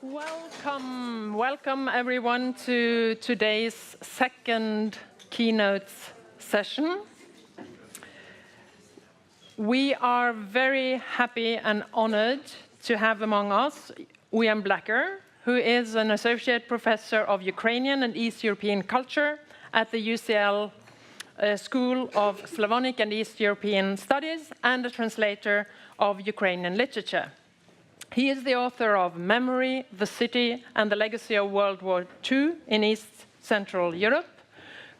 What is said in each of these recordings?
Welcome everyone to today's second keynote session. We are very happy and honored to have among us Uilleam Blacker, who is an associate professor of Ukrainian and East European culture at the UCL School of Slavonic and East European Studies and a translator of Ukrainian literature. He is the author of Memory, the City, and the Legacy of World War II in East Central Europe,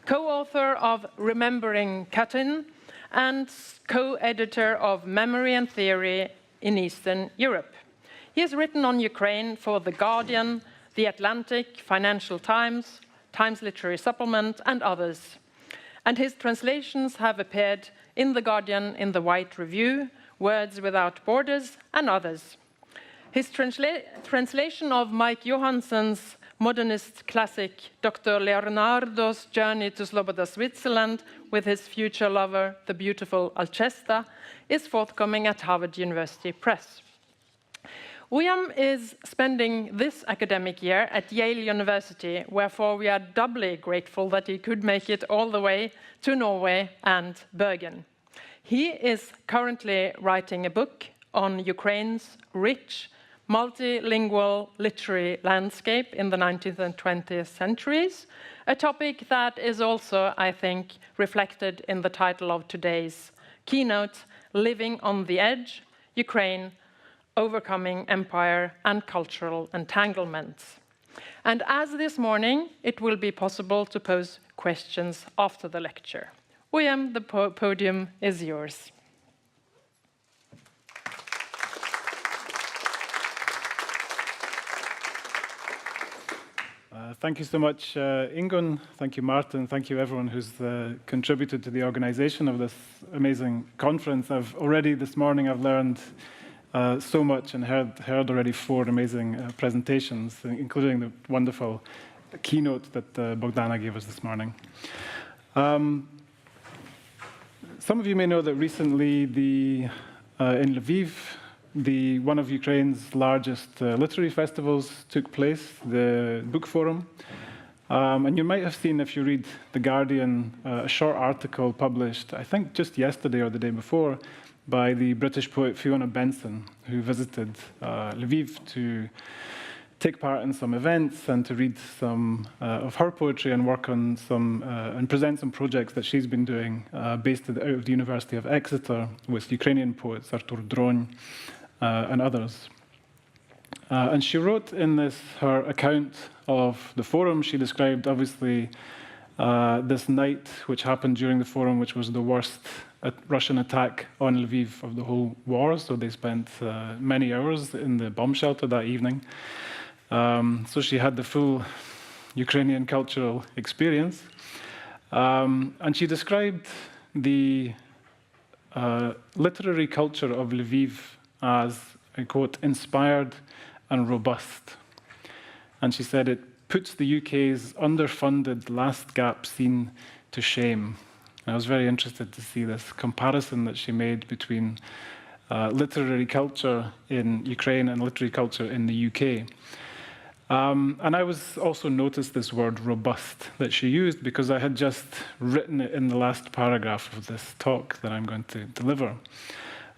co-author of Remembering Katyn, and co-editor of Memory and Theory in Eastern Europe. He has written on Ukraine for The Guardian, The Atlantic, Financial Times, Times Literary Supplement, and others. And his translations have appeared in The Guardian, in the White Review, Words Without Borders, and others. His translation of Mike Johansson's modernist classic, Dr. Leonardo's Journey to Sloboda, Switzerland, with his future lover, the beautiful Alcesta, is forthcoming at Harvard University Press. Uilleam is spending this academic year at Yale University, wherefore we are doubly grateful that he could make it all the way to Norway and Bergen. He is currently writing a book on Ukraine's rich, multilingual literary landscape in the 19th and 20th centuries, a topic that is also, I think, reflected in the title of today's keynote, Living on the Edge, Ukraine, Overcoming Empire and Cultural Entanglements. And as this morning, it will be possible to pose questions after the lecture. Uilleam, the podium is yours. Thank you so much, Ingunn. Thank you, Martin. Thank you, everyone who's contributed to the organization of this amazing conference. Already this morning, I've learned so much and heard already 4 amazing presentations, including the wonderful keynote that Bogdana gave us this morning. Some of you may know that recently in Lviv, one of Ukraine's largest literary festivals took place, the Book Forum. And you might have seen, if you read The Guardian, a short article published, I think just yesterday or the day before, by the British poet Fiona Benson, who visited Lviv to take part in some events and to read some of her poetry and work on and present some projects that she's been doing based out of the University of Exeter with Ukrainian poets, Artur Droň, and others. And she wrote in her account of the forum, she described obviously this night which happened during the forum, which was the worst Russian attack on Lviv of the whole war. So they spent many hours in the bomb shelter that evening. So she had the full Ukrainian cultural experience. And she described the literary culture of Lviv as, I quote, inspired and robust. And she said it puts the UK's underfunded last gap scene to shame. And I was very interested to see this comparison that she made between literary culture in Ukraine and literary culture in the UK. And I also noticed this word robust that she used because I had just written it in the last paragraph of this talk that I'm going to deliver.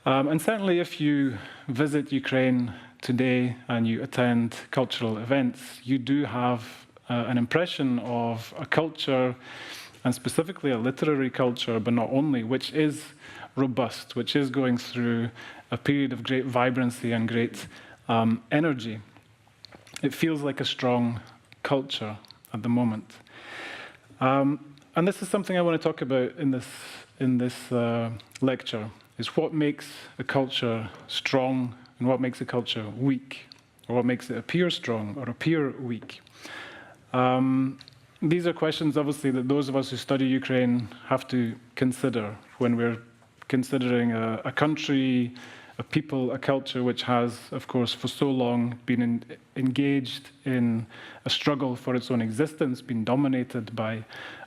And certainly if you visit Ukraine today and you attend cultural events, you do have an impression of a culture, and specifically a literary culture, but not only, which is robust, which is going through a period of great vibrancy and great energy. It feels like a strong culture at the moment. And this is something I want to talk about in this lecture, is what makes a culture strong and what makes a culture weak, or what makes it appear strong or appear weak. These are questions, obviously, that those of us who study Ukraine have to consider when we're considering a country, a people, a culture which has, of course, for so long been engaged in a struggle for its own existence, been dominated by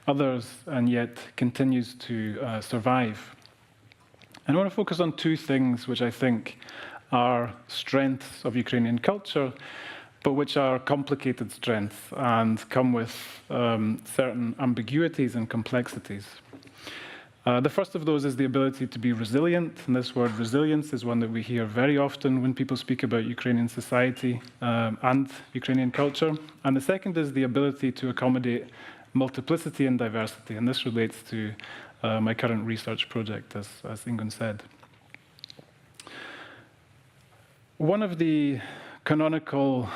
others, and yet continues to survive. And I want to focus on 2 things which I think are strengths of Ukrainian culture, but which are complicated strengths and come with certain ambiguities and complexities. The first of those is the ability to be resilient, and this word resilience is one that we hear very often when people speak about Ukrainian society and Ukrainian culture. And the second is the ability to accommodate multiplicity and diversity, and this relates to my current research project, as Ingun said. One of the canonical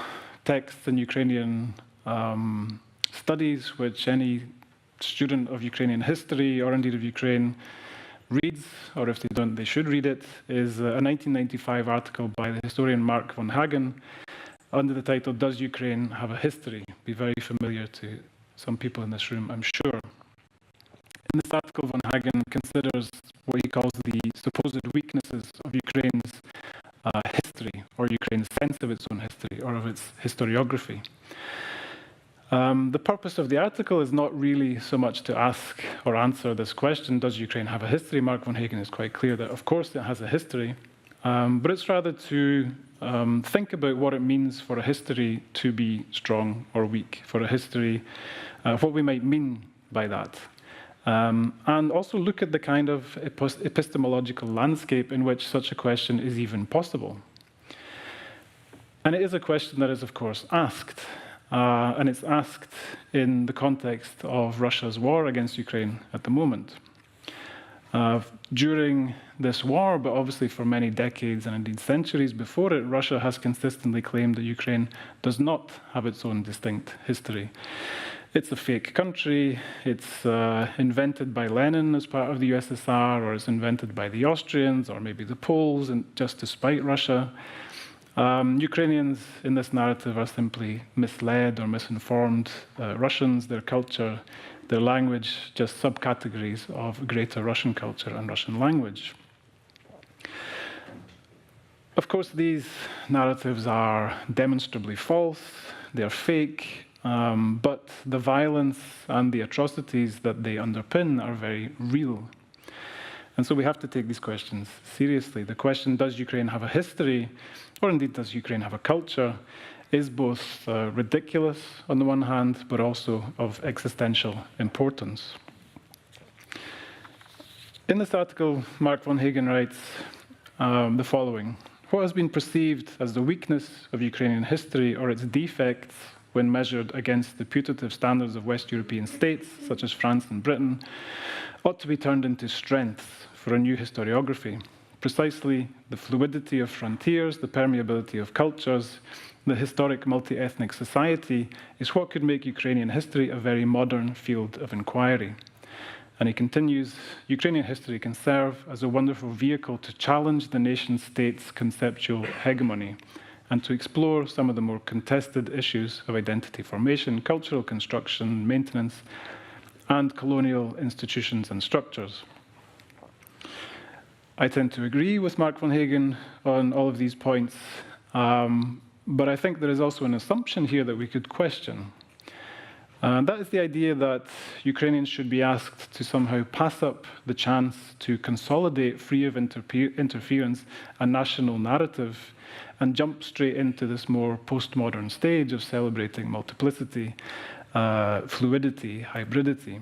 texts in Ukrainian studies, which any student of Ukrainian history or indeed of Ukraine reads, or if they don't, they should read it, is a 1995 article by the historian Mark von Hagen under the title, "Does Ukraine Have a History?" Be very familiar to some people in this room, I'm sure. In this article, von Hagen considers what he calls the supposed weaknesses of Ukraine's history, or Ukraine's sense of its own history, or of its historiography. The purpose of the article is not really so much to ask or answer this question, does Ukraine have a history? Mark von Hagen is quite clear that, of course, it has a history, but it's rather to think about what it means for a history to be strong or weak, for a history, what we might mean by that. And also look at the kind of epistemological landscape in which such a question is even possible. And it is a question that is, of course, asked. And it's asked in the context of Russia's war against Ukraine at the moment. During this war, but obviously for many decades and indeed centuries before it, Russia has consistently claimed that Ukraine does not have its own distinct history. It's a fake country, it's invented by Lenin as part of the USSR, or it's invented by the Austrians, or maybe the Poles, and just to spite Russia. Ukrainians in this narrative are simply misled or misinformed Russians, their culture, their language, just subcategories of greater Russian culture and Russian language. Of course, these narratives are demonstrably false, they're fake, but the violence and the atrocities that they underpin are very real. And so we have to take these questions seriously. The question, does Ukraine have a history, or indeed does Ukraine have a culture, is both ridiculous on the one hand, but also of existential importance. In this article, Mark von Hagen writes the following: what has been perceived as the weakness of Ukrainian history or its defects when measured against the putative standards of West European states, such as France and Britain, ought to be turned into strengths for a new historiography. Precisely the fluidity of frontiers, the permeability of cultures, the historic multi-ethnic society is what could make Ukrainian history a very modern field of inquiry. And he continues, Ukrainian history can serve as a wonderful vehicle to challenge the nation-state's conceptual hegemony and to explore some of the more contested issues of identity formation, cultural construction, maintenance, and colonial institutions and structures. I tend to agree with Mark von Hagen on all of these points, but I think there is also an assumption here that we could question. That is the idea that Ukrainians should be asked to somehow pass up the chance to consolidate, free of interference, a national narrative and jump straight into this more postmodern stage of celebrating multiplicity, fluidity, hybridity.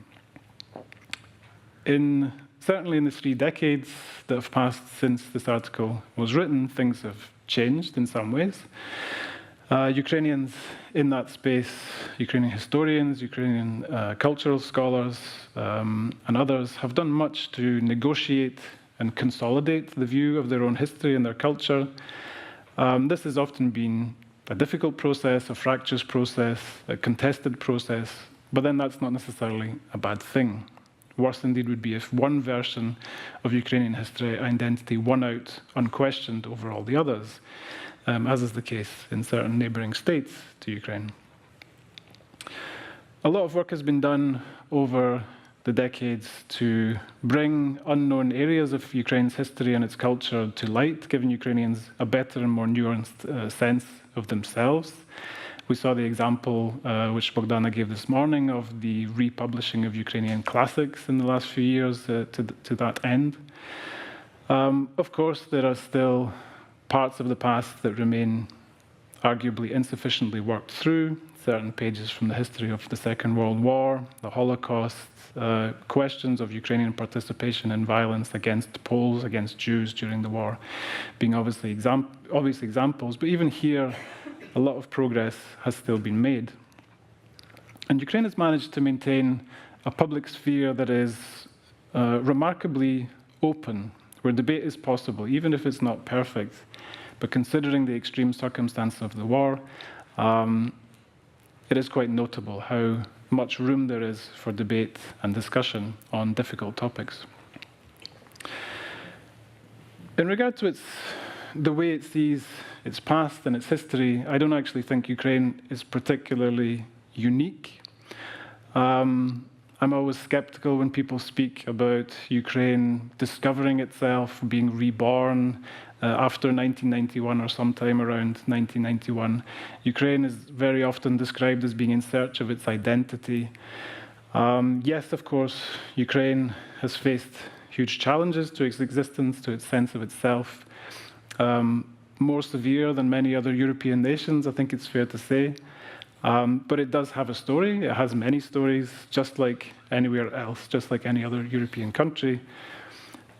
Certainly in the 3 decades that have passed since this article was written, things have changed in some ways. Ukrainians in that space, Ukrainian historians, Ukrainian cultural scholars, and others have done much to negotiate and consolidate the view of their own history and their culture. This has often been a difficult process, a fractious process, a contested process, but then that's not necessarily a bad thing. Worse indeed would be if one version of Ukrainian history identity won out unquestioned over all the others, as is the case in certain neighboring states to Ukraine. A lot of work has been done over the decades to bring unknown areas of Ukraine's history and its culture to light, giving Ukrainians a better and more nuanced sense of themselves. We saw the example which Bogdana gave this morning of the republishing of Ukrainian classics in the last few years to that end. Of course, there are still parts of the past that remain arguably insufficiently worked through, certain pages from the history of the Second World War, the Holocaust, questions of Ukrainian participation in violence against Poles, against Jews during the war, being obvious examples. But even here, a lot of progress has still been made. And Ukraine has managed to maintain a public sphere that is remarkably open, where debate is possible, even if it's not perfect. But considering the extreme circumstances of the war, it is quite notable how much room there is for debate and discussion on difficult topics. In regard to the way it sees its past and its history, I don't actually think Ukraine is particularly unique. I'm always skeptical when people speak about Ukraine discovering itself, being reborn after 1991 or sometime around 1991. Ukraine is very often described as being in search of its identity. Yes, of course, Ukraine has faced huge challenges to its existence, to its sense of itself, more severe than many other European nations, I think it's fair to say. But it does have a story. It has many stories, just like anywhere else, just like any other European country.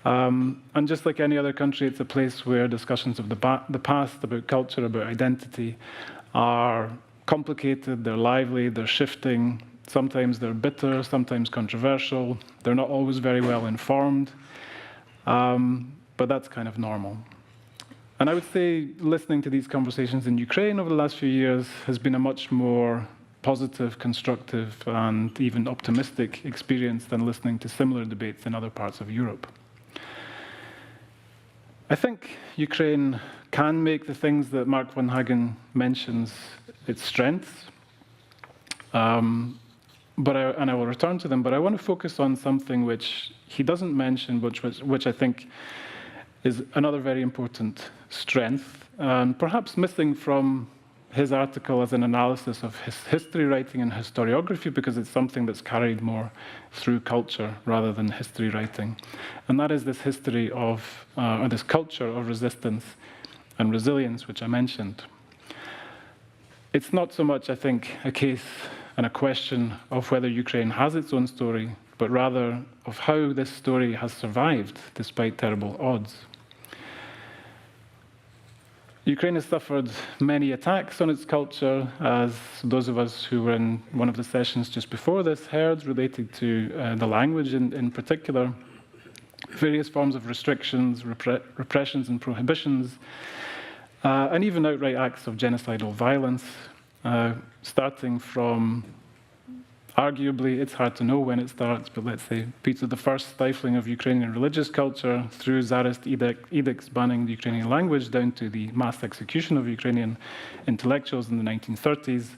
And just like any other country, it's a place where discussions of the past, about culture, about identity, are complicated, they're lively, they're shifting. Sometimes they're bitter, sometimes controversial. They're not always very well informed, but that's kind of normal. And I would say listening to these conversations in Ukraine over the last few years has been a much more positive, constructive, and even optimistic experience than listening to similar debates in other parts of Europe. I think Ukraine can make the things that Mark van Hagen mentions its strengths, and I will return to them, but I want to focus on something which he doesn't mention, which I think is another very important strength, and perhaps missing from his article as an analysis of his history writing and historiography, because it's something that's carried more through culture rather than history writing. And that is this history of, or this culture of resistance and resilience, which I mentioned. It's not so much, I think, a case and a question of whether Ukraine has its own story, but rather of how this story has survived despite terrible odds. Ukraine has suffered many attacks on its culture, as those of us who were in one of the sessions just before this heard, related to the language in particular, various forms of restrictions, repressions and prohibitions, and even outright acts of genocidal violence, starting from, arguably, it's hard to know when it starts, but let's say Peter I stifling of Ukrainian religious culture, through Tsarist edicts banning the Ukrainian language, down to the mass execution of Ukrainian intellectuals in the 1930s,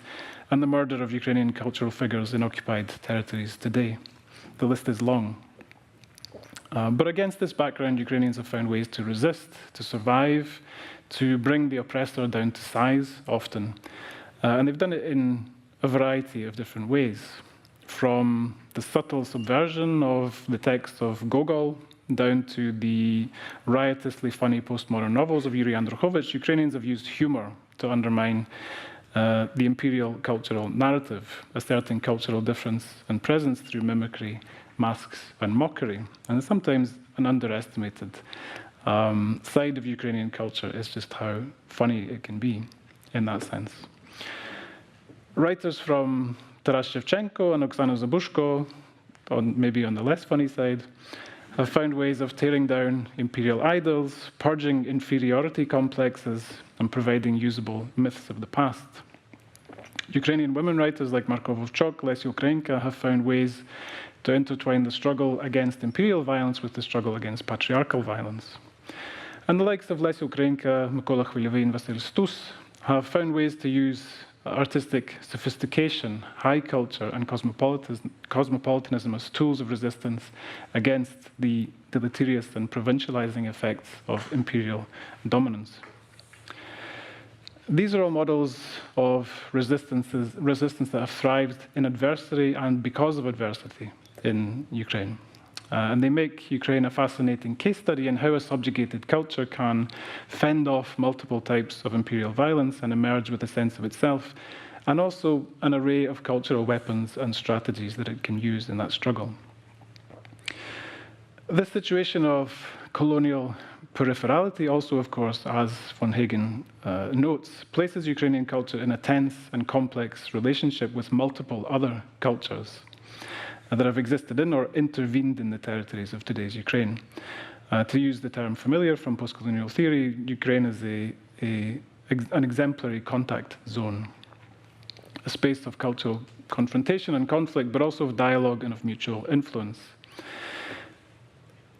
and the murder of Ukrainian cultural figures in occupied territories today. The list is long. But against this background, Ukrainians have found ways to resist, to survive, to bring the oppressor down to size, often. And they've done it in a variety of different ways, from the subtle subversion of the text of Gogol down to the riotously funny postmodern novels of Yuri Androchovich. Ukrainians have used humor to undermine the imperial cultural narrative, asserting cultural difference and presence through mimicry, masks, and mockery. And sometimes an underestimated side of Ukrainian culture is just how funny it can be in that sense. Writers from Taras Shevchenko and Oksana Zabushko, maybe on the less funny side, have found ways of tearing down imperial idols, purging inferiority complexes, and providing usable myths of the past. Ukrainian women writers like Marko Vovchok, Lesya Ukrainka have found ways to intertwine the struggle against imperial violence with the struggle against patriarchal violence. And the likes of Lesya Ukrainka, Mykola Khvilievy, and Vasyl Stus have found ways to use artistic sophistication, high culture, and cosmopolitanism as tools of resistance against the deleterious and provincializing effects of imperial dominance. These are all models of resistance that have thrived in adversity and because of adversity in Ukraine. And they make Ukraine a fascinating case study in how a subjugated culture can fend off multiple types of imperial violence and emerge with a sense of itself, and also an array of cultural weapons and strategies that it can use in that struggle. This situation of colonial peripherality also, of course, as von Hagen notes, places Ukrainian culture in a tense and complex relationship with multiple other cultures that have existed in or intervened in the territories of today's Ukraine. To use the term familiar from postcolonial theory, Ukraine is an exemplary contact zone, a space of cultural confrontation and conflict, but also of dialogue and of mutual influence.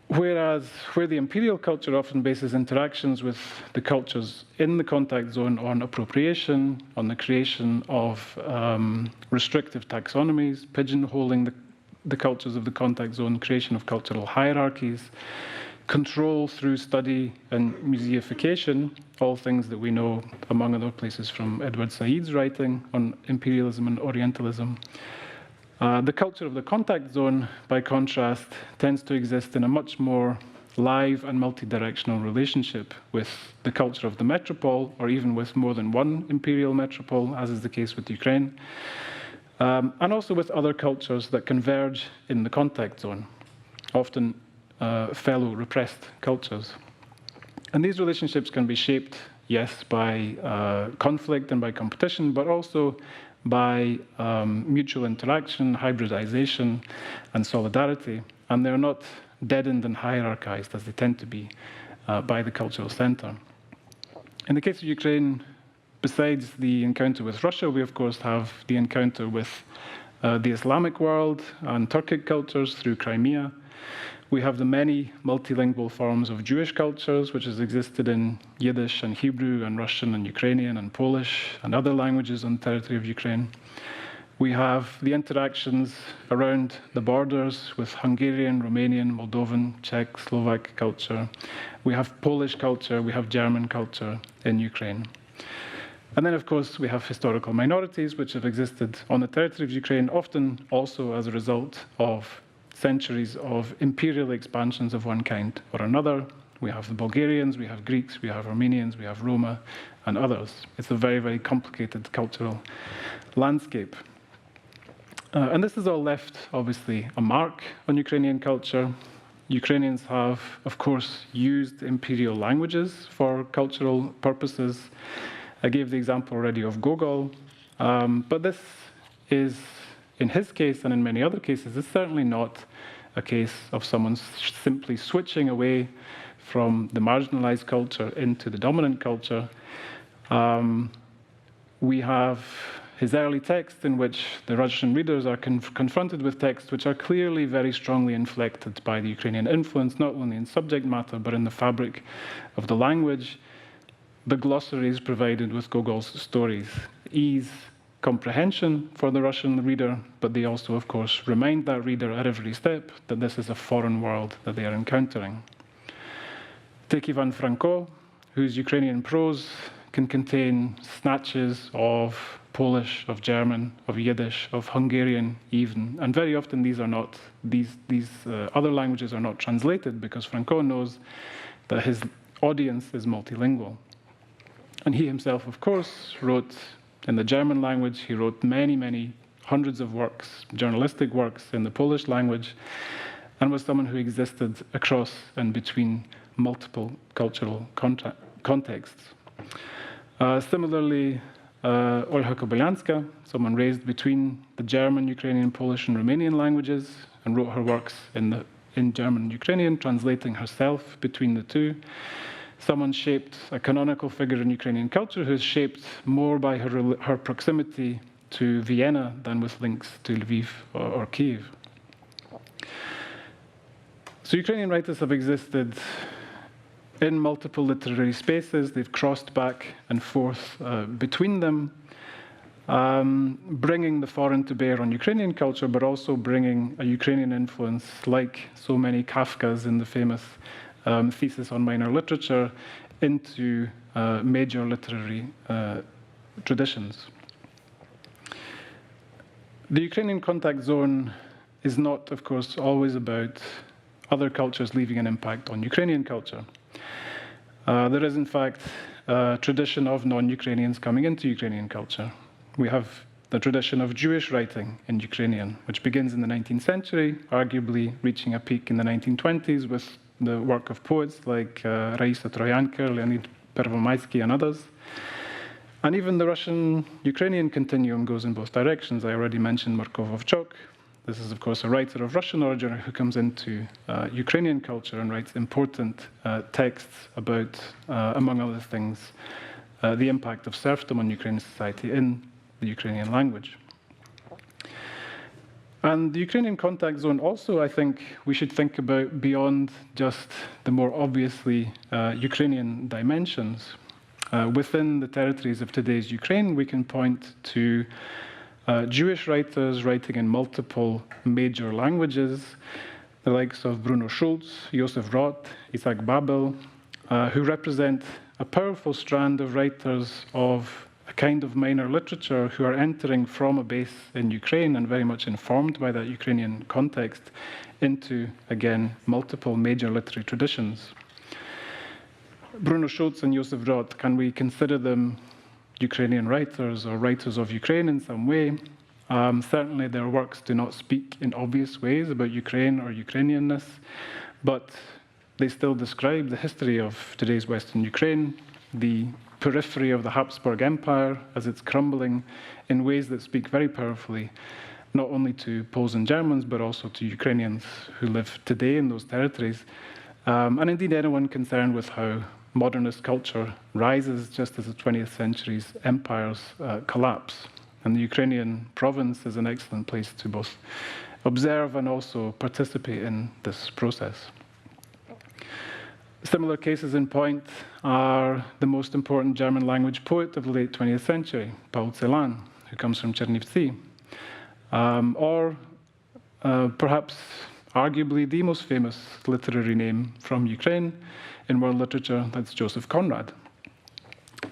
Whereas where the imperial culture often bases interactions with the cultures in the contact zone on appropriation, on the creation of restrictive taxonomies, pigeonholing the cultures of the contact zone, creation of cultural hierarchies, control through study and museification, all things that we know, among other places, from Edward Said's writing on imperialism and Orientalism. The culture of the contact zone, by contrast, tends to exist in a much more live and multi-directional relationship with the culture of the metropole, or even with more than one imperial metropole, as is the case with Ukraine, and also with other cultures that converge in the contact zone, often fellow repressed cultures. And these relationships can be shaped, yes, by conflict and by competition, but also by mutual interaction, hybridization, and solidarity. And they're not deadened and hierarchized as they tend to be by the cultural center. In the case of Ukraine, besides the encounter with Russia, we of course have the encounter with the Islamic world and Turkic cultures through Crimea. We have the many multilingual forms of Jewish cultures, which has existed in Yiddish and Hebrew and Russian and Ukrainian and Polish and other languages on the territory of Ukraine. We have the interactions around the borders with Hungarian, Romanian, Moldovan, Czech, Slovak culture. We have Polish culture, we have German culture in Ukraine. And then, of course, we have historical minorities which have existed on the territory of Ukraine, often also as a result of centuries of imperial expansions of one kind or another. We have the Bulgarians, we have Greeks, we have Armenians, we have Roma, and others. It's a very, very complicated cultural landscape. And this has all left, obviously, a mark on Ukrainian culture. Ukrainians have, of course, used imperial languages for cultural purposes. I gave the example already of Gogol, but this is, in his case and in many other cases, is certainly not a case of someone simply switching away from the marginalized culture into the dominant culture. We have his early text in which the Russian readers are confronted with texts which are clearly very strongly inflected by the Ukrainian influence, not only in subject matter, but in the fabric of the language. The glossaries provided with Gogol's stories ease comprehension for the Russian reader, but they also, of course, remind that reader at every step that this is a foreign world that they are encountering. Take Ivan Franko, whose Ukrainian prose can contain snatches of Polish, of German, of Yiddish, of Hungarian even, and very often these other languages are not translated because Franko knows that his audience is multilingual. And he himself, of course, wrote in the German language. He wrote many, many hundreds of works, journalistic works in the Polish language, and was someone who existed across and between multiple cultural contexts. Similarly, Olha Kobylanska, someone raised between the German, Ukrainian, Polish, and Romanian languages, and wrote her works in German and Ukrainian, translating herself between the two. Someone shaped, a canonical figure in Ukrainian culture, who is shaped more by her proximity to Vienna than with links to Lviv or Kyiv. So Ukrainian writers have existed in multiple literary spaces. They've crossed back and forth between them, bringing the foreign to bear on Ukrainian culture, but also bringing a Ukrainian influence, like so many Kafkas in the famous thesis on minor literature, into major literary traditions. The Ukrainian contact zone is not, of course, always about other cultures leaving an impact on Ukrainian culture. There is, in fact, a tradition of non-Ukrainians coming into Ukrainian culture. We have the tradition of Jewish writing in Ukrainian, which begins in the 19th century, arguably reaching a peak in the 1920s with the work of poets like Raisa Troyanka, Leonid Pervomaisky, and others. And even the Russian-Ukrainian continuum goes in both directions. I already mentioned Markovovchuk. This is, of course, a writer of Russian origin who comes into Ukrainian culture and writes important texts about, among other things, the impact of serfdom on Ukrainian society in the Ukrainian language. And the Ukrainian contact zone also, I think, we should think about beyond just the more obviously Ukrainian dimensions. Within the territories of today's Ukraine, we can point to Jewish writers writing in multiple major languages, the likes of Bruno Schulz, Josef Roth, Isaac Babel, who represent a powerful strand of writers of a kind of minor literature who are entering from a base in Ukraine and very much informed by that Ukrainian context into, again, multiple major literary traditions. Bruno Schulz and Josef Roth, can we consider them Ukrainian writers or writers of Ukraine in some way? Certainly their works do not speak in obvious ways about Ukraine or Ukrainianness, but they still describe the history of today's Western Ukraine, the periphery of the Habsburg Empire as it's crumbling in ways that speak very powerfully, not only to Poles and Germans, but also to Ukrainians who live today in those territories. And indeed anyone concerned with how modernist culture rises just as the 20th century's empires collapse. And the Ukrainian province is an excellent place to both observe and also participate in this process. Similar cases in point are the most important German language poet of the late 20th century, Paul Celan, who comes from Chernivtsi, or perhaps arguably the most famous literary name from Ukraine in world literature, that's Joseph Conrad,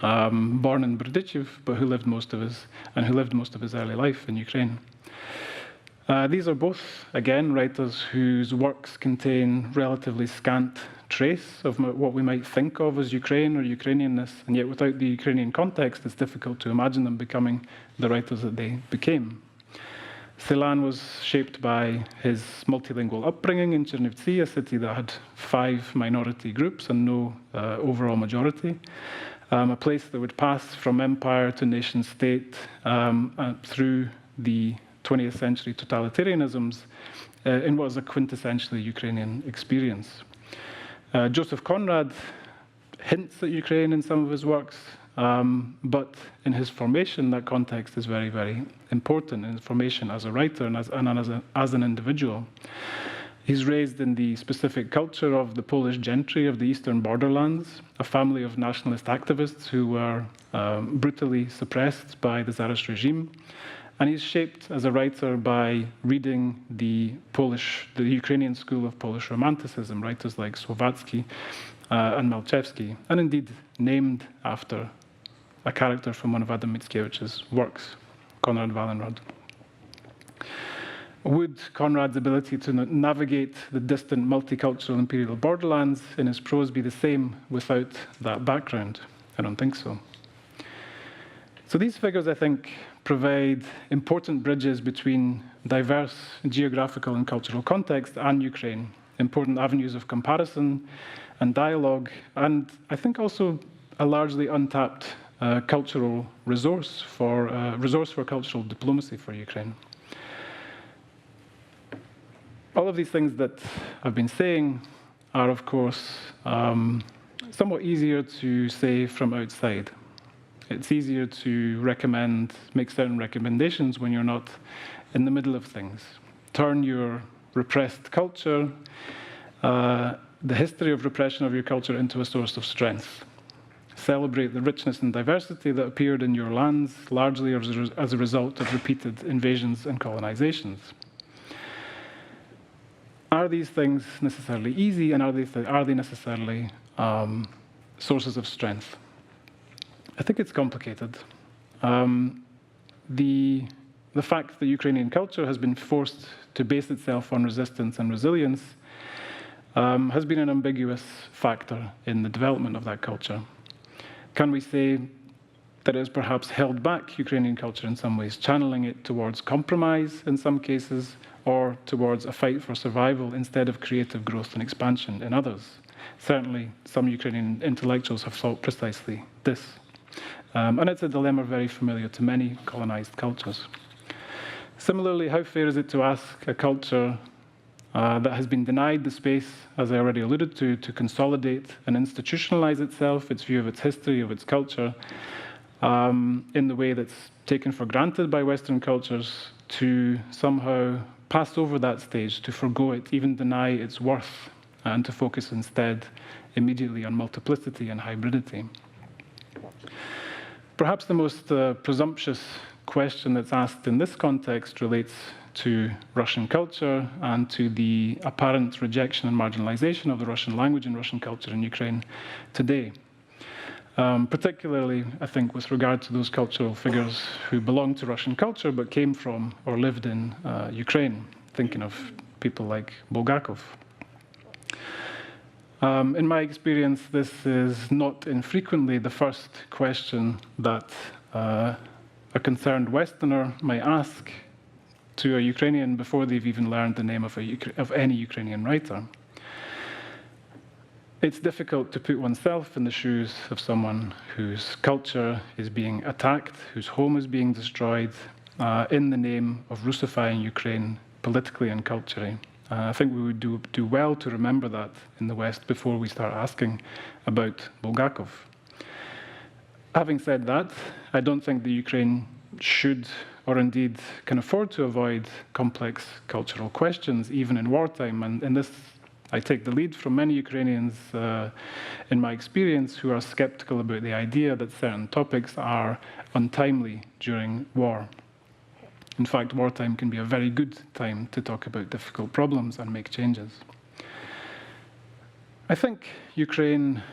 born in Berdychev, but who lived most of his early life in Ukraine. These are both, again, writers whose works contain relatively scant trace of what we might think of as Ukraine or Ukrainianness, and yet without the Ukrainian context, it's difficult to imagine them becoming the writers that they became. Celan was shaped by his multilingual upbringing in Chernivtsi, a city that had 5 minority groups and no overall majority, a place that would pass from empire to nation state through the 20th century totalitarianisms in what was a quintessentially Ukrainian experience. Joseph Conrad hints at Ukraine in some of his works, but in his formation, that context is very, very important in his formation as a writer and as an individual. He's raised in the specific culture of the Polish gentry of the eastern borderlands, a family of nationalist activists who were brutally suppressed by the Tsarist regime. And he's shaped as a writer by reading the Ukrainian school of Polish Romanticism, writers like Słowatsky and Malczewski, and indeed named after a character from one of Adam Mickiewicz's works, Konrad Wallenrod. Would Conrad's ability to navigate the distant multicultural imperial borderlands in his prose be the same without that background? I don't think so. So these figures, I think, provide important bridges between diverse geographical and cultural context and Ukraine, important avenues of comparison and dialogue, and I think also a largely untapped cultural resource for cultural diplomacy for Ukraine. All of these things that I've been saying are, of course, somewhat easier to say from outside. It's easier to make certain recommendations when you're not in the middle of things. Turn your repressed culture, the history of repression of your culture into a source of strength. Celebrate the richness and diversity that appeared in your lands, largely as a result of repeated invasions and colonizations. Are these things necessarily easy, and are they necessarily sources of strength? I think it's complicated. The fact that Ukrainian culture has been forced to base itself on resistance and resilience has been an ambiguous factor in the development of that culture. Can we say that it has perhaps held back Ukrainian culture in some ways, channeling it towards compromise in some cases, or towards a fight for survival instead of creative growth and expansion in others? Certainly, some Ukrainian intellectuals have thought precisely this. And it's a dilemma very familiar to many colonized cultures. Similarly, how fair is it to ask a culture that has been denied the space, as I already alluded to consolidate and institutionalize itself, its view of its history, of its culture, in the way that's taken for granted by Western cultures, to somehow pass over that stage, to forgo it, even deny its worth, and to focus instead immediately on multiplicity and hybridity. Perhaps the most presumptuous question that's asked in this context relates to Russian culture and to the apparent rejection and marginalization of the Russian language and Russian culture in Ukraine today. Particularly, I think, with regard to those cultural figures who belong to Russian culture but came from or lived in Ukraine, thinking of people like Bulgakov. In my experience, this is not infrequently the first question that a concerned Westerner might ask to a Ukrainian before they've even learned the name of any Ukrainian writer. It's difficult to put oneself in the shoes of someone whose culture is being attacked, whose home is being destroyed, in the name of Russifying Ukraine politically and culturally. I think we would do well to remember that in the West before we start asking about Bulgakov. Having said that, I don't think the Ukraine should, or indeed can afford to avoid complex cultural questions, even in wartime. And in this, I take the lead from many Ukrainians, in my experience, who are skeptical about the idea that certain topics are untimely during war. In fact, wartime can be a very good time to talk about difficult problems and make changes. I think Ukraine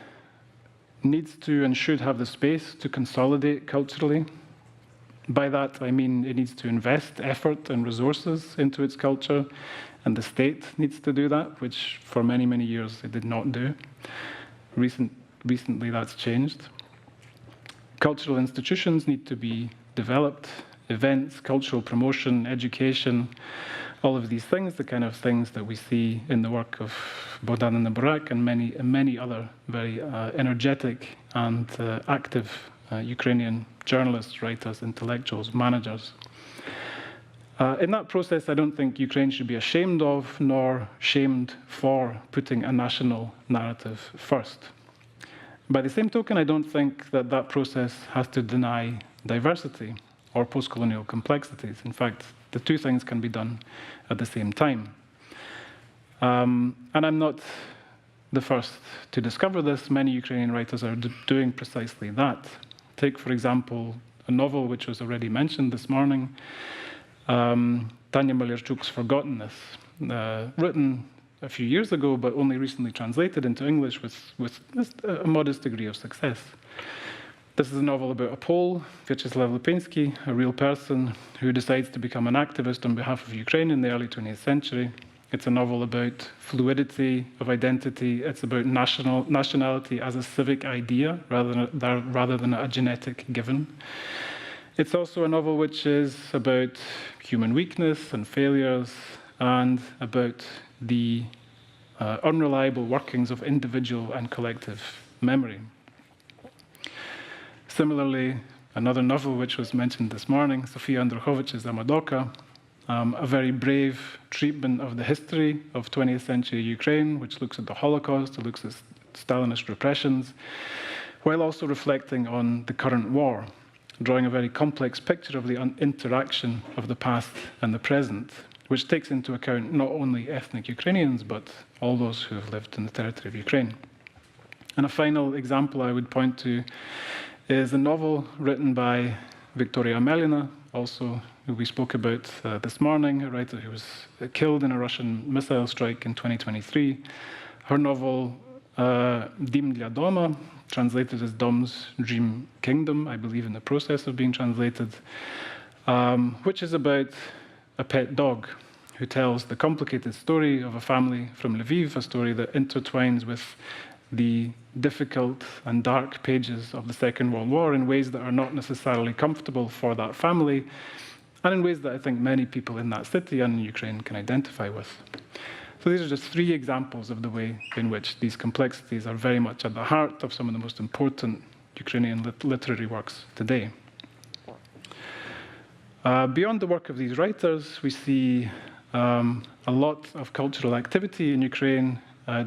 needs to and should have the space to consolidate culturally. By that, I mean it needs to invest effort and resources into its culture, and the state needs to do that, which for many, many years it did not do. Recently, that's changed. Cultural institutions need to be developed. Events, cultural promotion, education, all of these things, the kind of things that we see in the work of Bogdan and Burak and many other very energetic and active Ukrainian journalists, writers, intellectuals, managers. In that process, I don't think Ukraine should be ashamed of nor shamed for putting a national narrative first. By the same token, I don't think that that process has to deny diversity or post-colonial complexities. In fact, the two things can be done at the same time. And I'm not the first to discover this. Many Ukrainian writers are doing precisely that. Take, for example, a novel which was already mentioned this morning, Tanya Malyarchuk's Forgottenness, written a few years ago, but only recently translated into English with a modest degree of success. This is a novel about a Pole, Vyacheslav Lipinski, a real person who decides to become an activist on behalf of Ukraine in the early 20th century. It's a novel about fluidity of identity. It's about nationality as a civic idea rather than a genetic given. It's also a novel which is about human weakness and failures and about the unreliable workings of individual and collective memory. Similarly, another novel which was mentioned this morning, Sofia Andruchowicz's Amadoka, a very brave treatment of the history of 20th century Ukraine, which looks at the Holocaust, it looks at Stalinist repressions, while also reflecting on the current war, drawing a very complex picture of the interaction of the past and the present, which takes into account not only ethnic Ukrainians, but all those who have lived in the territory of Ukraine. And a final example I would point to is a novel written by Victoria Amelina, also who we spoke about this morning, a writer who was killed in a Russian missile strike in 2023. Her novel, Dim dla Doma, translated as Dom's Dream Kingdom, I believe in the process of being translated, which is about a pet dog who tells the complicated story of a family from Lviv, a story that intertwines with the difficult and dark pages of the Second World War in ways that are not necessarily comfortable for that family, and in ways that I think many people in that city and in Ukraine can identify with. So these are just 3 examples of the way in which these complexities are very much at the heart of some of the most important Ukrainian literary works today. Beyond the work of these writers, we see a lot of cultural activity in Ukraine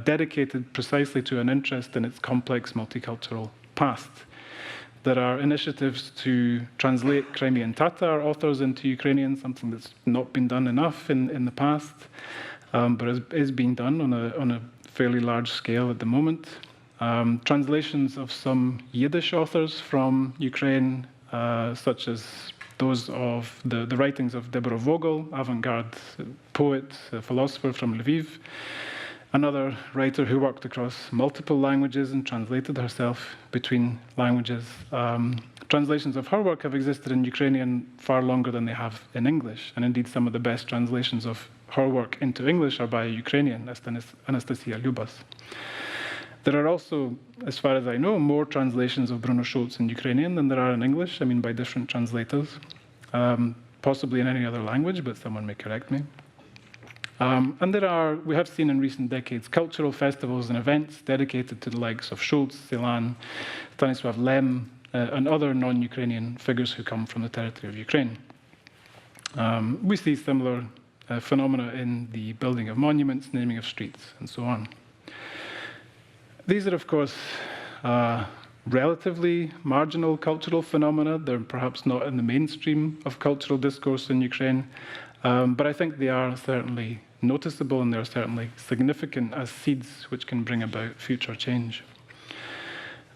dedicated precisely to an interest in its complex multicultural past. There are initiatives to translate Crimean Tatar authors into Ukrainian, something that's not been done enough in the past, but is being done on a fairly large scale at the moment. Translations of some Yiddish authors from Ukraine, such as those of the writings of Deborah Vogel, avant-garde poet, philosopher from Lviv, another writer who worked across multiple languages and translated herself between languages. Translations of her work have existed in Ukrainian far longer than they have in English, and indeed some of the best translations of her work into English are by a Ukrainian, Anastasia Telikova. There are also, as far as I know, more translations of Bruno Schulz in Ukrainian than there are in English, I mean by different translators, possibly in any other language, but someone may correct me. And we have seen in recent decades cultural festivals and events dedicated to the likes of Schulz, Celan, Stanisław Lem, and other non-Ukrainian figures who come from the territory of Ukraine. We see similar phenomena in the building of monuments, naming of streets, and so on. These are, of course, relatively marginal cultural phenomena. They're perhaps not in the mainstream of cultural discourse in Ukraine, but I think they are certainly noticeable and they're certainly significant as seeds which can bring about future change.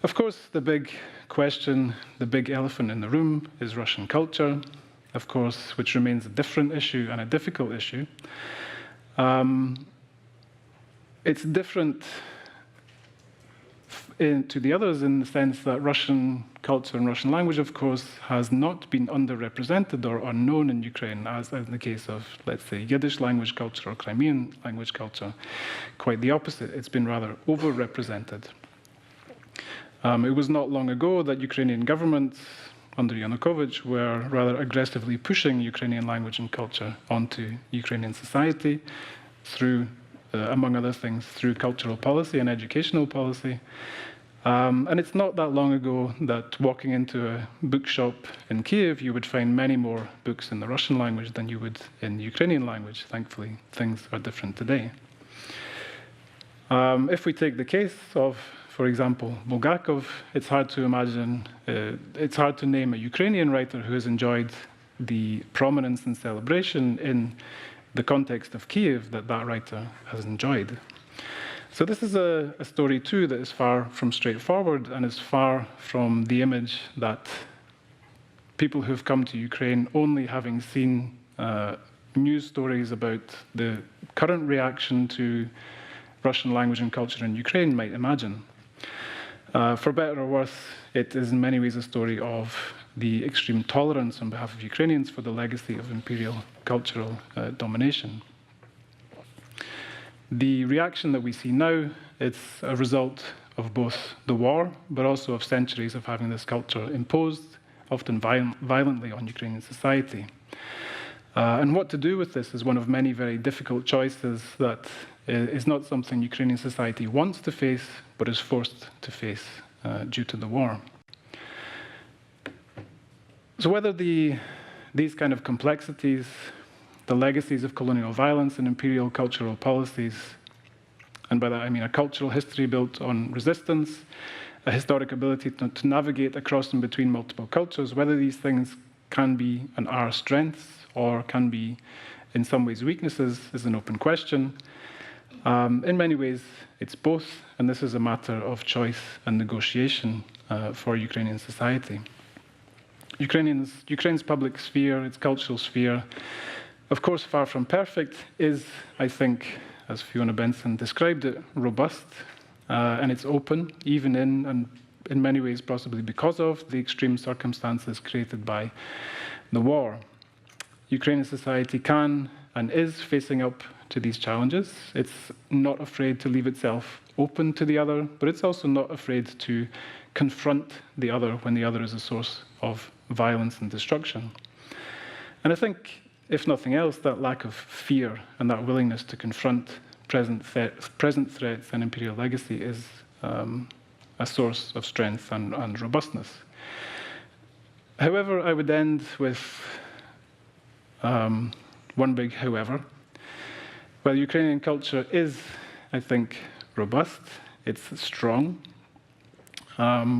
Of course, the big question, the big elephant in the room is Russian culture, of course, which remains a different issue and a difficult issue. It's different to the others in the sense that Russian culture and Russian language, of course, has not been underrepresented or unknown in Ukraine, as in the case of, let's say, Yiddish language culture or Crimean language culture. Quite the opposite. It's been rather overrepresented. It was not long ago that Ukrainian governments under Yanukovych were rather aggressively pushing Ukrainian language and culture onto Ukrainian society through, among other things, through cultural policy and educational policy. And it's not that long ago that walking into a bookshop in Kiev, you would find many more books in the Russian language than you would in the Ukrainian language. Thankfully, things are different today. If we take the case of, for example, Bulgakov, it's hard to imagine, it's hard to name a Ukrainian writer who has enjoyed the prominence and celebration in the context of Kiev that that writer has enjoyed. So this is a story too that is far from straightforward and is far from the image that people who've come to Ukraine only having seen news stories about the current reaction to Russian language and culture in Ukraine might imagine. For better or worse, it is in many ways a story of the extreme tolerance on behalf of Ukrainians for the legacy of imperial cultural domination. The reaction that we see now, it's a result of both the war, but also of centuries of having this culture imposed, often violently on Ukrainian society. And what to do with this is one of many very difficult choices that is not something Ukrainian society wants to face, but is forced to face due to the war. So whether these kind of complexities, the legacies of colonial violence and imperial cultural policies, and by that I mean a cultural history built on resistance, a historic ability to navigate across and between multiple cultures, whether these things can be and are strengths or can be in some ways weaknesses is an open question. In many ways, it's both, and this is a matter of choice and negotiation for Ukrainian society. Ukraine's public sphere, its cultural sphere, of course, far from perfect, is, I think, as Fiona Benson described it, robust, and it's open, even in, and in many ways possibly because of, the extreme circumstances created by the war. Ukrainian society can and is facing up to these challenges. It's not afraid to leave itself open to the other, but it's also not afraid to confront the other when the other is a source of violence and destruction. And I think, if nothing else, that lack of fear and that willingness to confront present threats and imperial legacy is a source of strength and robustness. However, I would end with one big however. While Ukrainian culture is, I think, robust, it's strong,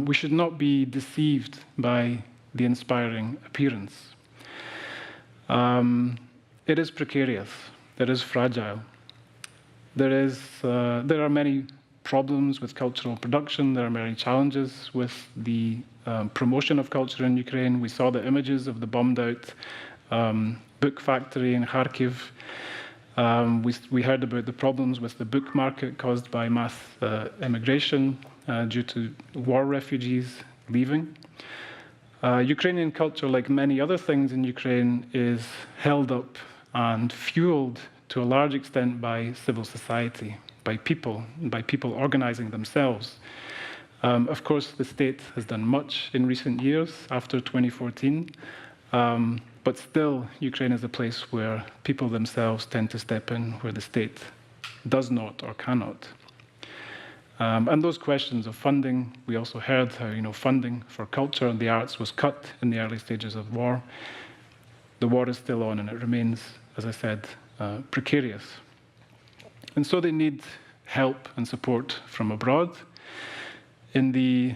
we should not be deceived by the inspiring appearance. It is precarious, it is fragile. There are many problems with cultural production, there are many challenges with the promotion of culture in Ukraine. We saw the images of the bombed out book factory in Kharkiv. We heard about the problems with the book market caused by mass immigration due to war refugees leaving. Ukrainian culture, like many other things in Ukraine, is held up and fueled to a large extent by civil society, by people organizing themselves. Of course, the state has done much in recent years after 2014, but still, Ukraine is a place where people themselves tend to step in, where the state does not or cannot. And those questions of funding, we also heard how funding for culture and the arts was cut in the early stages of war. The war is still on, and it remains, as I said, precarious. And so they need help and support from abroad. In the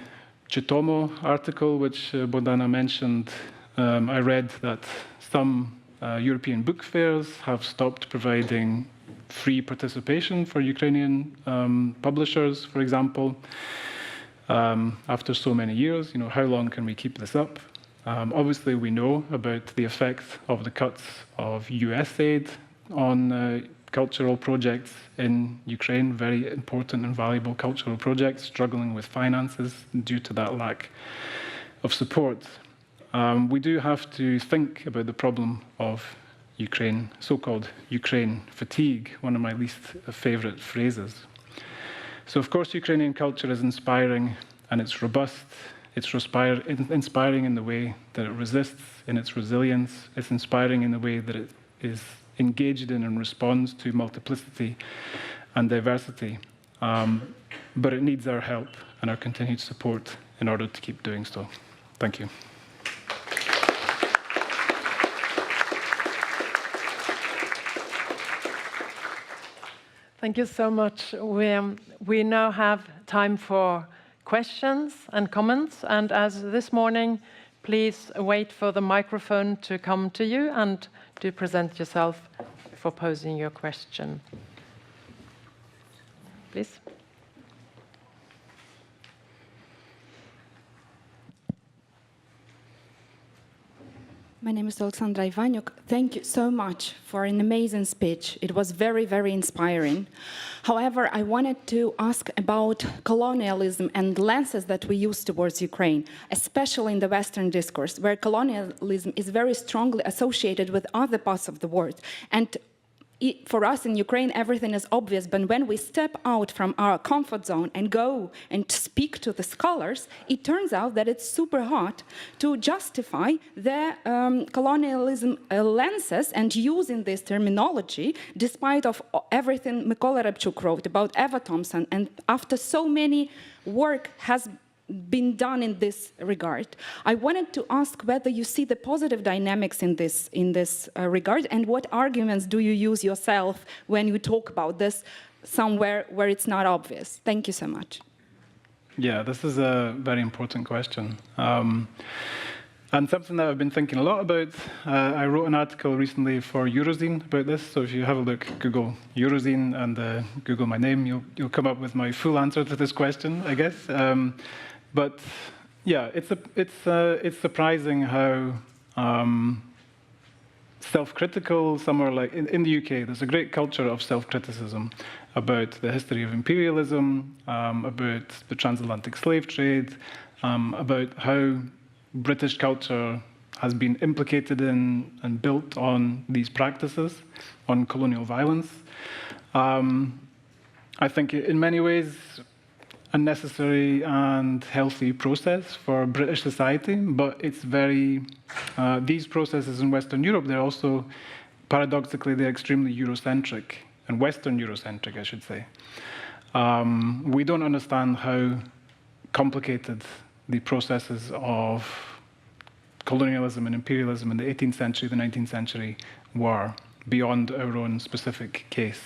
Chitomo article, which Bogdana mentioned, I read that some European book fairs have stopped providing free participation for Ukrainian publishers, for example, after so many years. How long can we keep this up? Obviously, we know about the effect of the cuts of US aid on cultural projects in Ukraine, very important and valuable cultural projects struggling with finances due to that lack of support. We do have to think about the problem of Ukraine, so-called Ukraine fatigue, one of my least favorite phrases. So, of course, Ukrainian culture is inspiring and it's robust. It's inspiring in the way that it resists, in its resilience. It's inspiring in the way that it is engaged in and responds to multiplicity and diversity. But it needs our help and our continued support in order to keep doing so. Thank you. Thank you so much, Uilleam. We now have time for questions and comments, and as this morning, please wait for the microphone to come to you and to present yourself for posing your question. Please. My name is Alexandra Ivanyuk. Thank you so much for an amazing speech. It was very, very inspiring. However, I wanted to ask about colonialism and lenses that we use towards Ukraine, especially in the Western discourse, where colonialism is very strongly associated with other parts of the world. And for us in Ukraine, everything is obvious, but when we step out from our comfort zone and go and speak to the scholars, it turns out that it's super hard to justify the colonialism lenses and using this terminology, despite of everything Mykola Repchuk wrote about Eva Thompson, and after so many work has been done in this regard. I wanted to ask whether you see the positive dynamics in this regard, and what arguments do you use yourself when you talk about this somewhere where it's not obvious? Thank you so much. Yeah, this is a very important question. And something that I've been thinking a lot about. I wrote an article recently for Eurozine about this, so if you have a look, Google Eurozine and Google my name, you'll come up with my full answer to this question, I guess. But yeah, it's surprising how self-critical somewhere like in the UK, there's a great culture of self-criticism about the history of imperialism, about the transatlantic slave trade, about how British culture has been implicated in and built on these practices, on colonial violence. I think in many ways a necessary and healthy process for British society, but it's very, these processes in Western Europe, they're also, paradoxically, they're extremely Eurocentric, and Western Eurocentric, I should say. We don't understand how complicated the processes of colonialism and imperialism in the 18th century, the 19th century were, beyond our own specific case.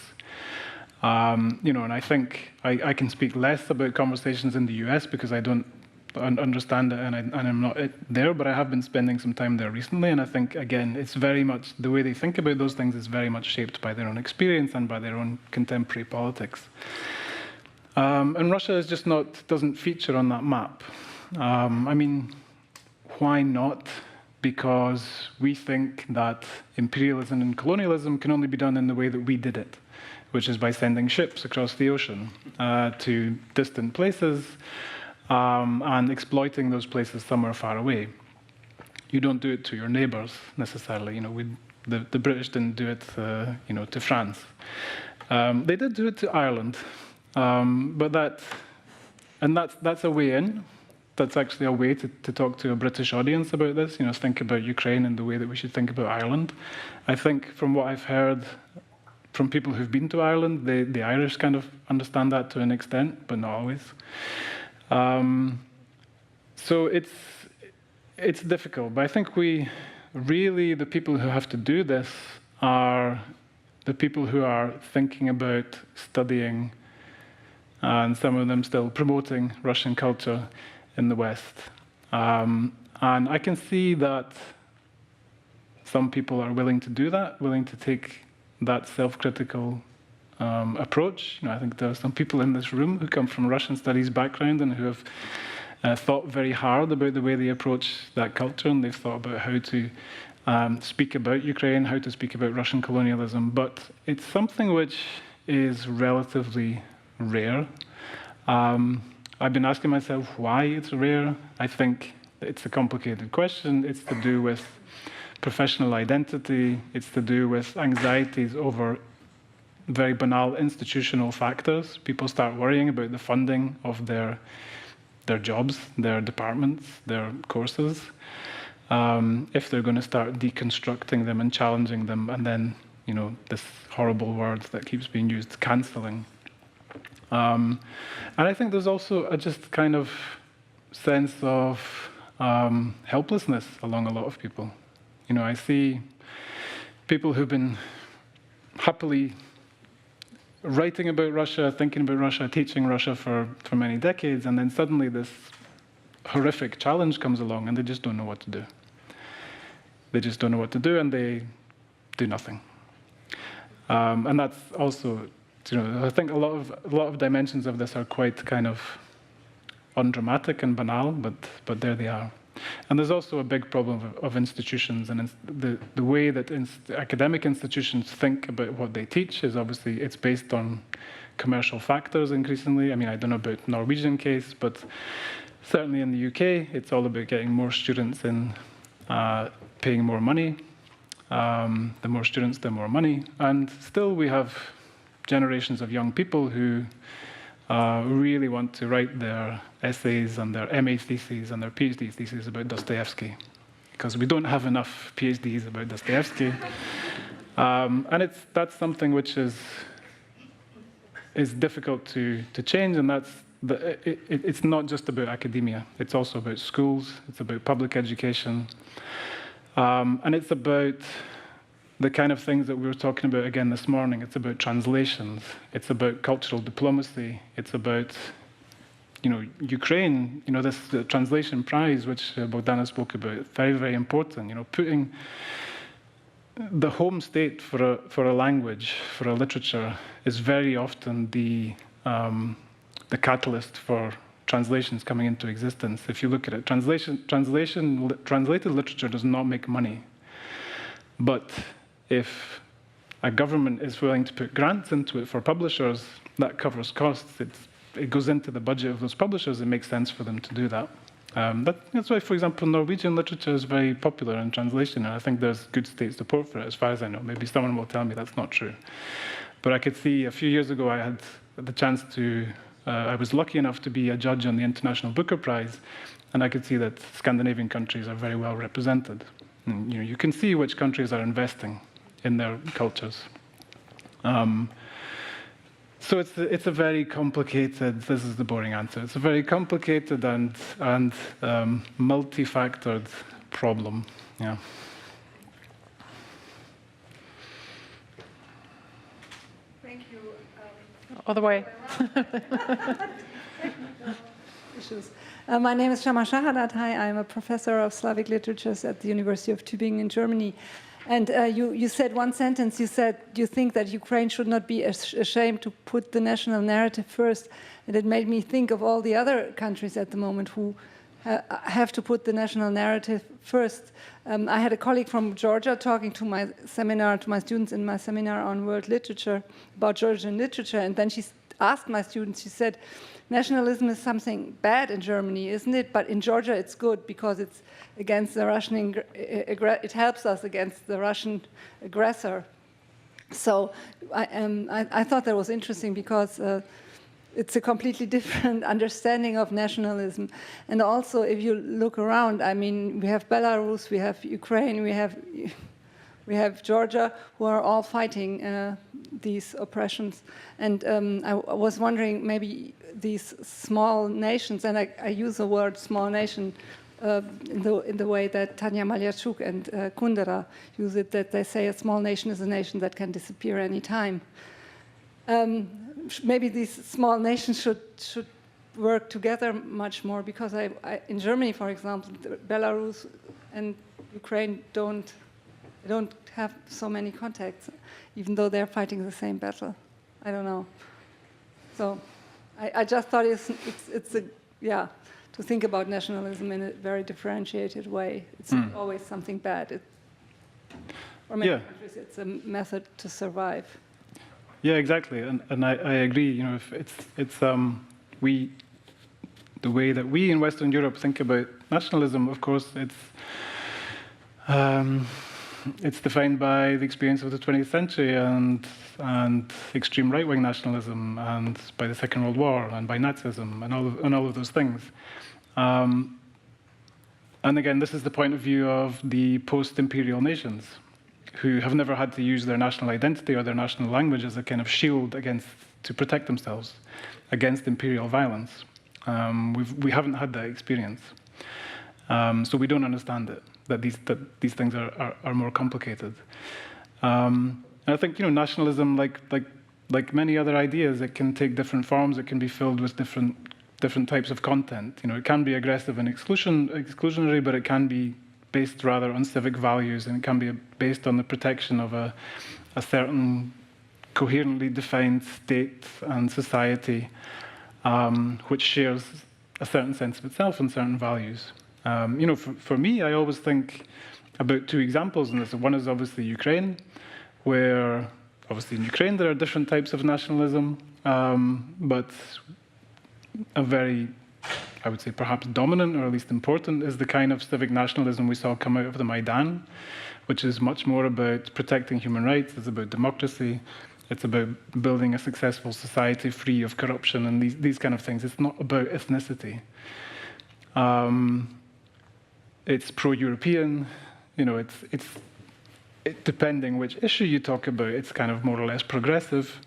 You know, and I think I can speak less about conversations in the US because I don't understand it and I'm not there, but I have been spending some time there recently, and I think, again, it's very much, the way they think about those things is very much shaped by their own experience and by their own contemporary politics. And Russia is just not, doesn't feature on that map. I mean, why not? Because we think that imperialism and colonialism can only be done in the way that we did it, which is by sending ships across the ocean to distant places and exploiting those places somewhere far away. You don't do it to your neighbors necessarily. You know, the British didn't do it, you know, to France. They did do it to Ireland, but that's a way in. That's actually a way to talk to a British audience about this. You know, think about Ukraine in the way that we should think about Ireland. I think from what I've heard from people who've been to Ireland, the Irish kind of understand that to an extent, but not always. So it's difficult, but I think the people who have to do this are the people who are thinking about studying, and some of them still promoting Russian culture in the West. And I can see that some people are willing to do that, willing to take that self-critical approach. You know, I think there are some people in this room who come from Russian studies background and who have thought very hard about the way they approach that culture, and they've thought about how to speak about Ukraine, how to speak about Russian colonialism, but it's something which is relatively rare. I've been asking myself why it's rare. I think it's a complicated question. It's to do with professional identity. It's to do with anxieties over very banal institutional factors. People start worrying about the funding of their jobs, their departments, their courses, if they're going to start deconstructing them and challenging them, and then, you know, this horrible word that keeps being used, cancelling. And I think there's also a just kind of sense of helplessness along a lot of people. You know, I see people who've been happily writing about Russia, thinking about Russia, teaching Russia for many decades, and then suddenly this horrific challenge comes along and they just don't know what to do. They just don't know what to do, and they do nothing. And that's also, you know, I think a lot of dimensions of this are quite kind of undramatic and banal, but there they are. And there's also a big problem of institutions, and the way that academic institutions think about what they teach is obviously, it's based on commercial factors increasingly. I mean, I don't know about the Norwegian case, but certainly in the UK, it's all about getting more students in, paying more money. The more students, the more money. And still we have generations of young people who really want to write their essays and their MA theses and their PhD theses about Dostoevsky, because we don't have enough PhDs about Dostoevsky. And that's something which is difficult to change, and it's not just about academia. It's also about schools, it's about public education, and it's about the kind of things that we were talking about again this morning. It's about translations, it's about cultural diplomacy, it's about, you know, Ukraine, you know, this translation prize, which Bogdana spoke about, very, very important, you know, putting the home state for a language, for a literature, is very often the catalyst for translations coming into existence. If you look at it, translated literature does not make money. But if a government is willing to put grants into it for publishers, that covers costs. It goes into the budget of those publishers. It makes sense for them to do that. That's why, for example, Norwegian literature is very popular in translation, and I think there's good state support for it, as far as I know. Maybe someone will tell me that's not true. But I could see a few years ago I had the chance to, I was lucky enough to be a judge on the International Booker Prize, and I could see that Scandinavian countries are very well represented. And, you can see which countries are investing in their cultures. So it's a very complicated, this is the boring answer, it's a very complicated and multi-factored problem. Yeah. Thank you. Other way. My name is Shama Shahadatay. I'm a professor of Slavic literatures at the University of Tübingen in Germany. And you said one sentence, you said you think that Ukraine should not be ashamed to put the national narrative first. And it made me think of all the other countries at the moment who have to put the national narrative first. I had a colleague from Georgia talking to my seminar, to my students in my seminar on world literature, about Georgian literature. And then she asked my students, she said, nationalism is something bad in Germany, isn't it? But in Georgia it's good because it's against the Russian, it helps us against the Russian aggressor. So I thought that was interesting because it's a completely different understanding of nationalism. And also if you look around, I mean, we have Belarus, we have Ukraine, we have Georgia, who are all fighting these oppressions. And I was wondering, maybe these small nations, and I use the word small nation in the way that Tanya Malyarchuk and Kundera use it, that they say a small nation is a nation that can disappear any time. Maybe these small nations should work together much more, because in Germany, for example, Belarus and Ukraine don't have so many contacts, even though they're fighting the same battle. I don't know. So I just thought to think about nationalism in a very differentiated way. It's not always something bad. For many countries, it's a method to survive. Yeah, exactly, and I agree. You know, if it's the way that we in Western Europe think about nationalism. Of course, it's defined by the experience of the 20th century and extreme right-wing nationalism, and by the Second World War, and by Nazism, and all of those things. And again, this is the point of view of the post-imperial nations, who have never had to use their national identity or their national language as a kind of shield to protect themselves against imperial violence. We haven't had that experience, so we don't understand it. That these things are more complicated. And I think, you know, nationalism, like many other ideas, it can take different forms. It can be filled with different types of content. You know, it can be aggressive and exclusionary, but it can be based rather on civic values, and it can be based on the protection of a certain coherently defined state and society, which shares a certain sense of itself and certain values. You know, for me, I always think about two examples in this. One is obviously Ukraine, where obviously in Ukraine there are different types of nationalism, but a very, I would say, perhaps dominant, or at least important, is the kind of civic nationalism we saw come out of the Maidan, which is much more about protecting human rights. It's about democracy. It's about building a successful society free of corruption and these kind of things. It's not about ethnicity. It's pro-European. You know, it's depending which issue you talk about, it's kind of more or less progressive.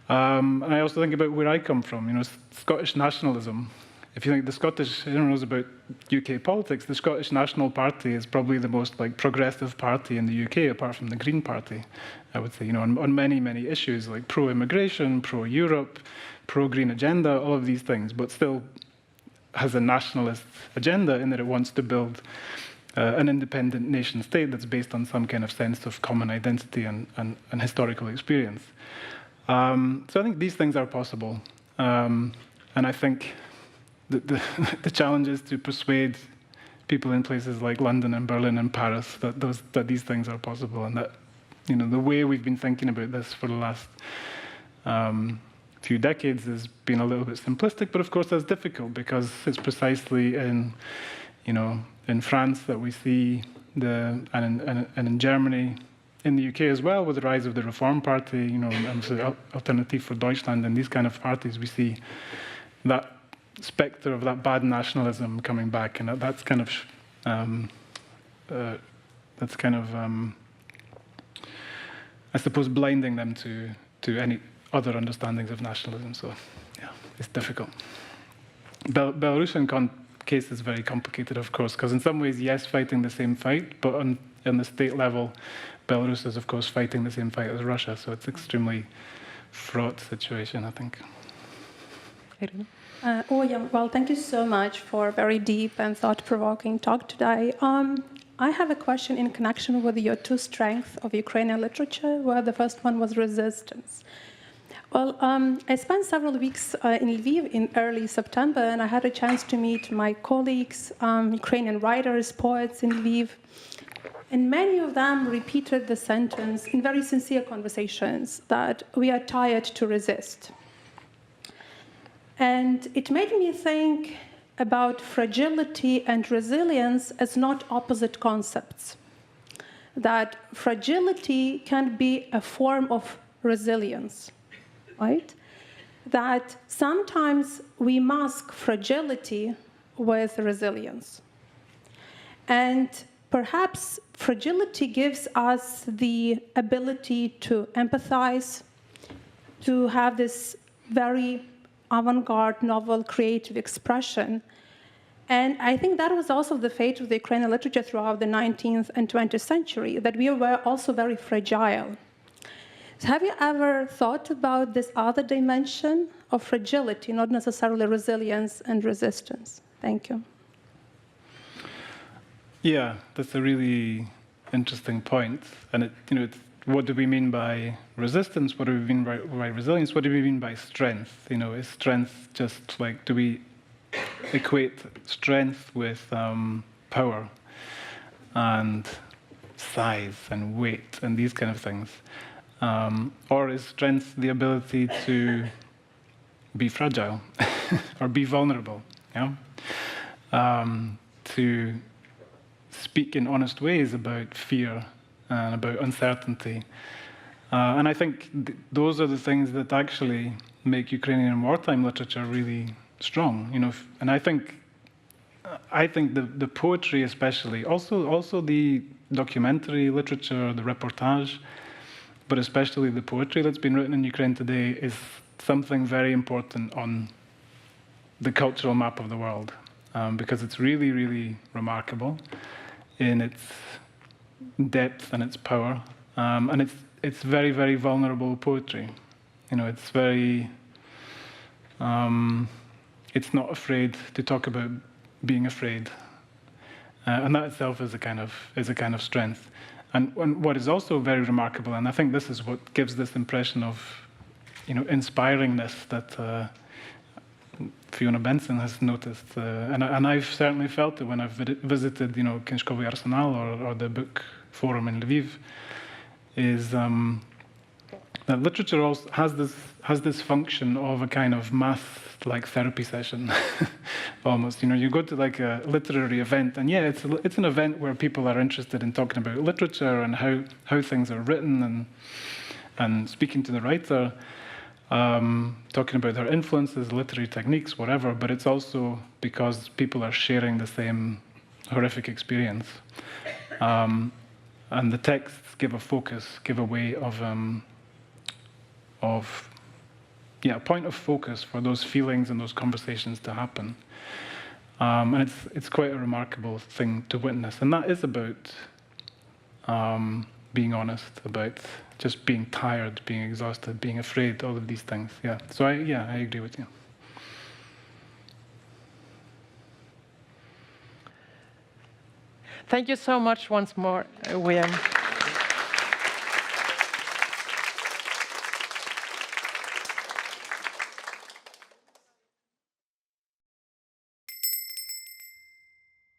And I also think about where I come from. You know, Scottish nationalism. If you think the Scottish, everyone knows about UK politics, the Scottish National Party is probably the most progressive party in the UK, apart from the Green Party, I would say. You know, on many, many issues like pro-immigration, pro-Europe, pro-green agenda, all of these things, but still has a nationalist agenda in that it wants to build an independent nation state that's based on some kind of sense of common identity and historical experience. So I think these things are possible, and I think the challenge is to persuade people in places like London and Berlin and Paris that these things are possible, and that, you know, the way we've been thinking about this for the last few decades has been a little bit simplistic, but of course that's difficult because it's precisely in, in France that we see and in Germany, in the UK as well, with the rise of the Reform Party, and the Alternative for Deutschland and these kind of parties, we see that spectre of that bad nationalism coming back, and that's kind of I suppose blinding them to any other understandings of nationalism. So yeah, it's difficult. Belarusian case is very complicated, of course, because in some ways, yes, fighting the same fight, but on the state level, Belarus is, of course, fighting the same fight as Russia. So it's an extremely fraught situation, I think. Uilleam, well, thank you so much for a very deep and thought-provoking talk today. I have a question in connection with your two strengths of Ukrainian literature, where the first one was resistance. Well, I spent several weeks in Lviv in early September, and I had a chance to meet my colleagues, Ukrainian writers, poets in Lviv. And many of them repeated the sentence in very sincere conversations that we are tired to resist. And it made me think about fragility and resilience as not opposite concepts. That fragility can be a form of resilience, right? That sometimes we mask fragility with resilience. And perhaps fragility gives us the ability to empathize, to have this very avant-garde, novel, creative expression. And I think that was also the fate of the Ukrainian literature throughout the 19th and 20th century, that we were also very fragile. So have you ever thought about this other dimension of fragility, not necessarily resilience and resistance? Thank you. Yeah, that's a really interesting point. And it's what do we mean by resistance? What do we mean by resilience? What do we mean by strength? Is strength just like, do we equate strength with power and size and weight and these kind of things? Or is strength the ability to be fragile or be vulnerable? Yeah? To speak in honest ways about fear and about uncertainty. And I think those are the things that actually make Ukrainian wartime literature really strong. And I think the poetry especially, also the documentary literature, the reportage, but especially the poetry that's been written in Ukraine today is something very important on the cultural map of the world, because it's really, really remarkable in its depth and its power, and it's very, very vulnerable poetry. It's very, it's not afraid to talk about being afraid, and that itself is a kind of strength. And what is also very remarkable, and I think this is what gives this impression of, inspiringness that Fiona Benson has noticed, and I've certainly felt it when I've visited, Knižkový Arsenal or the book forum in Lviv, is that literature also has this function of a kind of math-like therapy session, almost. You go to like a literary event, and yeah, it's an event where people are interested in talking about literature and how things are written and speaking to the writer. Talking about their influences, literary techniques, whatever, but it's also because people are sharing the same horrific experience. And the texts give a focus, give a way of a point of focus for those feelings and those conversations to happen. And it's quite a remarkable thing to witness. And that is about being honest, about just being tired, being exhausted, being afraid, all of these things. Yeah. So I agree with you. Thank you so much once more, Uilleam.